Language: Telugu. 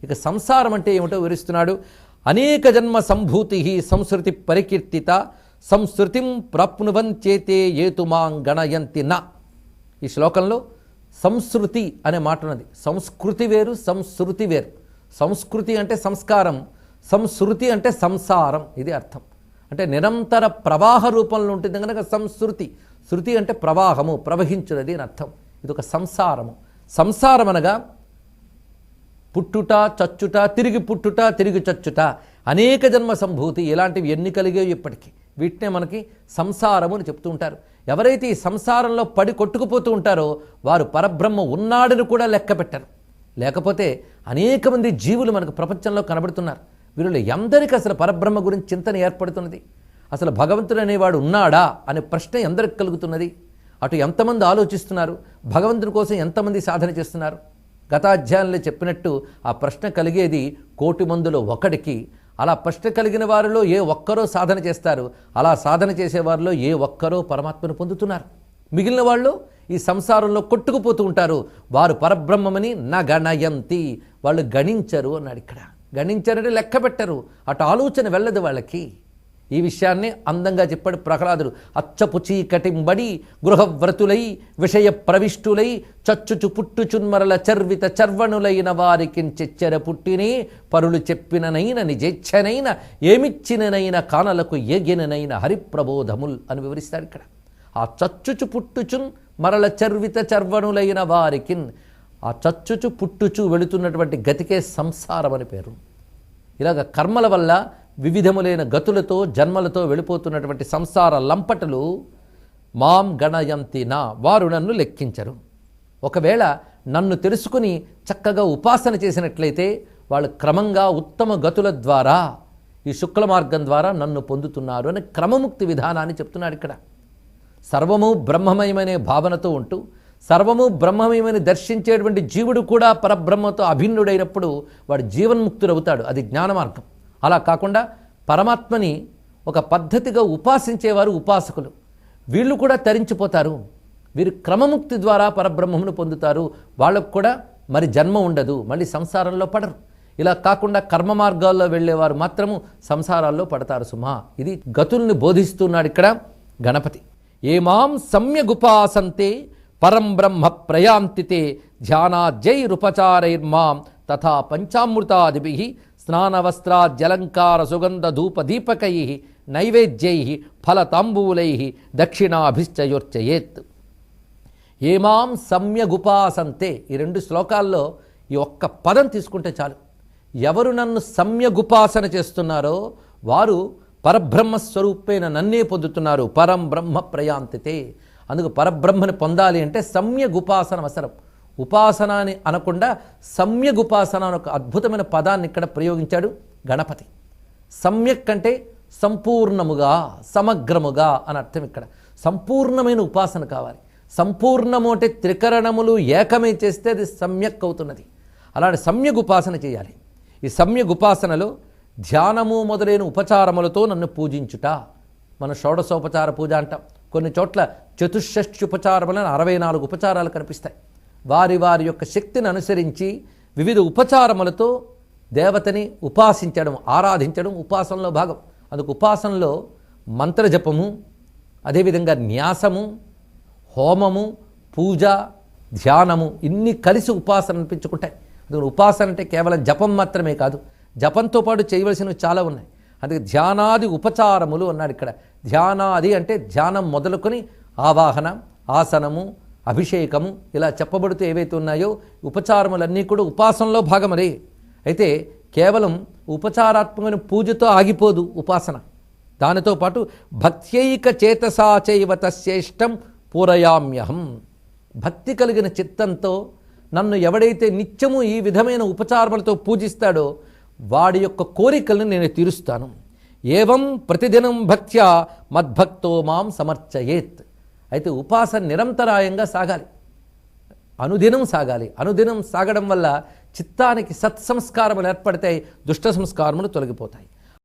ఇక సంసారం అంటే ఏమిటో వివరిస్తున్నాడు. అనేక జన్మ సంభూతి సంస్కృతి పరికీర్తిత సంస్కృతిం ప్రాప్నువంచేతే ఏతుమాం గణయంతి నా. ఈ శ్లోకంలో సంస్కృతి అనే మాట ఉన్నది. సంస్కృతి వేరు, సంస్కృతి వేరు. సంస్కృతి అంటే సంస్కారం, సంస్కృతి అంటే సంసారం. ఇది అర్థం. అంటే నిరంతర ప్రవాహ రూపంలో ఉంటుంది కనుక సంస్కృతి. శృతి అంటే ప్రవాహము, ప్రవహించున్నది అని అర్థం. ఇది ఒక సంసారము. సంసారం అనగా పుట్టుట, చచ్చుట, తిరిగి పుట్టుట, తిరిగి చచ్చుట, అనేక జన్మ సంభూతి, ఇలాంటివి ఎన్ని కలిగాయో ఇప్పటికీ. వీటినే మనకి సంసారము అని చెప్తూ ఉంటారు. ఎవరైతే ఈ సంసారంలో పడి కొట్టుకుపోతూ ఉంటారో వారు పరబ్రహ్మ ఉన్నాడని కూడా లెక్క పెట్టరు. లేకపోతే అనేక మంది జీవులు మనకు ప్రపంచంలో కనబడుతున్నారు. వీళ్ళు ఎందరికి అసలు పరబ్రహ్మ గురించి చింతన ఏర్పడుతున్నది? అసలు భగవంతుడు అనేవాడు ఉన్నాడా అనే ప్రశ్న ఎందరికి కలుగుతున్నది? అటు ఎంతమంది ఆలోచిస్తున్నారు? భగవంతుని కోసం ఎంతమంది సాధన చేస్తున్నారు? గత అధ్యాయంలో చెప్పినట్టు ఆ ప్రశ్న కలిగేది 1,000,000 మందిలో ఒకడికి. అలా ప్రశ్న కలిగిన వారిలో ఏ ఒక్కరో సాధన చేస్తారు. అలా సాధన చేసేవారిలో ఏ ఒక్కరో పరమాత్మను పొందుతున్నారు. మిగిలిన వాళ్ళు ఈ సంసారంలో కొట్టుకుపోతూ ఉంటారు. వారు పరబ్రహ్మమని నా గణయంతి, వాళ్ళు గణించరు అన్నాడు ఇక్కడ. గణించరంటే లెక్క పెట్టరు, అటు ఆలోచన వెళ్ళదు వాళ్ళకి. ఈ విషయాన్ని అందంగా చెప్పాడు ప్రహ్లాదుడు. అచ్చపు చీకటింబడి గృహవ్రతులై విషయ ప్రవిష్టులై చచ్చుచు పుట్టుచున్మరల చర్విత చర్వణులైన వారికి చెచ్చెర పుట్టినే పరులు చెప్పిననైన నిజేచ్ఛనైన ఏమిచ్చిననైన కానలకు ఏగిననైన హరిప్రబోధముల్ అని వివరిస్తాడు ఇక్కడ. ఆ చచ్చుచు పుట్టుచున్ మరల చర్విత చర్వణులైన వారికి, ఆ చచ్చుచు పుట్టుచు వెళుతున్నటువంటి గతికే సంసారం అని పేరు. ఇలాగ కర్మల వల్ల వివిధములైన గతులతో జన్మలతో వెళ్ళిపోతున్నటువంటి సంసార లంపటలు మాం గణయంతి నా, వారు నన్ను లెక్కించరు. ఒకవేళ నన్ను తెలుసుకుని చక్కగా ఉపాసన చేసినట్లయితే వాళ్ళు క్రమంగా ఉత్తమ గతుల ద్వారా ఈ శుక్ల మార్గం ద్వారా నన్ను పొందుతున్నారు అని క్రమముక్తి విధానాన్ని చెప్తున్నాడు ఇక్కడ. సర్వము బ్రహ్మమయమనే భావనతో ఉంటూ సర్వము బ్రహ్మమయమని దర్శించేటువంటి జీవుడు కూడా పరబ్రహ్మతో అభిన్నుడైనప్పుడు వాడు జీవన్ముక్తుడవుతాడు. అది జ్ఞాన మార్గం. అలా కాకుండా పరమాత్మని ఒక పద్ధతిగా ఉపాసించేవారు ఉపాసకులు, వీళ్ళు కూడా తరించిపోతారు. వీరు క్రమముక్తి ద్వారా పరబ్రహ్మమును పొందుతారు. వాళ్ళకు కూడా మరి జన్మ ఉండదు, మళ్ళీ సంసారంలో పడరు. ఇలా కాకుండా కర్మ మార్గాల్లో వెళ్ళేవారు మాత్రము సంసారాల్లో పడతారు సుమా. ఇది గతుల్ని బోధిస్తున్నాడు ఇక్కడ గణపతి. ఏమాం సమ్యగుపాసంతే పరం బ్రహ్మ ప్రయాంతితే ధ్యానాజ్జైరుపచారైర్మాం తథా పంచామృతాదిభిః స్నానవస్త్రాద్యలంకార సుగంధ ధూప దీపకై నైవేద్యై ఫలతాంబూలై దక్షిణాభిశ్చయోర్చయేత్. ఏమాం సమ్యగుపాసంతే, ఈ 2 శ్లోకాల్లో ఈ ఒక్క పదం తీసుకుంటే చాలు. ఎవరు నన్ను సమ్యగుపాసన చేస్తున్నారో వారు పరబ్రహ్మస్వరూపేణ నన్నే పొందుతున్నారు. పరం బ్రహ్మ ప్రయాంతితే. అందుకు పరబ్రహ్మని పొందాలి అంటే సమ్యగుపాసన అవసరం. ఉపాసన అని అనకుండా సమ్యగుపాసన అని ఒక అద్భుతమైన పదాన్ని ఇక్కడ ప్రయోగించాడు గణపతి. సమ్యక్ అంటే సంపూర్ణముగా, సమగ్రముగా అని అర్థం. ఇక్కడ సంపూర్ణమైన ఉపాసన కావాలి. సంపూర్ణము అంటే త్రికరణములు ఏకమై చేస్తే అది సమ్యక్ అవుతున్నది. అలాంటి సమ్యగుపాసన చేయాలి. ఈ సమ్యగుపాసనలో ధ్యానము మొదలైన ఉపచారములతో నన్ను పూజించుట. మన షోడశోపచార పూజ అంటాం. కొన్ని చోట్ల చతుషష్ట్యుపచారములను 64 ఉపచారాలు కనిపిస్తాయి. వారి వారి యొక్క శక్తిని అనుసరించి వివిధ ఉపచారములతో దేవతని ఉపాసించడం, ఆరాధించడం ఉపాసనలో భాగం. అందుకు ఉపాసనలో మంత్రజపము, అదేవిధంగా న్యాసము, హోమము, పూజ, ధ్యానము ఇన్ని కలిసి ఉపాసన అనిపించుకుంటాయి. అందుకని ఉపాసన అంటే కేవలం జపం మాత్రమే కాదు, జపంతో పాటు చేయవలసినవి చాలా ఉన్నాయి. అందుకే ధ్యానాది ఉపచారములు అన్నాడు ఇక్కడ. ధ్యానాది అంటే ధ్యానం మొదలుకొని ఆవాహన, ఆసనము, అభిషేకము ఇలా చెప్పబడుతూ ఏవైతే ఉన్నాయో ఉపచారములన్నీ కూడా ఉపాసనలో భాగమరే. అయితే కేవలం ఉపచారాత్మకమైన పూజతో ఆగిపోదు ఉపాసన. దానితో పాటు భక్త్యైక చేతసా చైవ తస్యేష్టం పూరయామ్యహం. భక్తి కలిగిన చిత్తంతో నన్ను ఎవడైతే నిత్యము ఈ విధమైన ఉపచారములతో పూజిస్తాడో వాడి యొక్క కోరికలను నేను తీరుస్తాను. ఏవం ప్రతిదినం భక్త్యా మద్భక్తో మాం సమర్చయేత్. అయితే ఉపాసన నిరంతరాయంగా సాగాలి, అనుదినం సాగాలి. అనుదినం సాగడం వల్ల చిత్తానికి సత్సంస్కారములు ఏర్పడతాయి, దుష్ట సంస్కారములు తొలగిపోతాయి.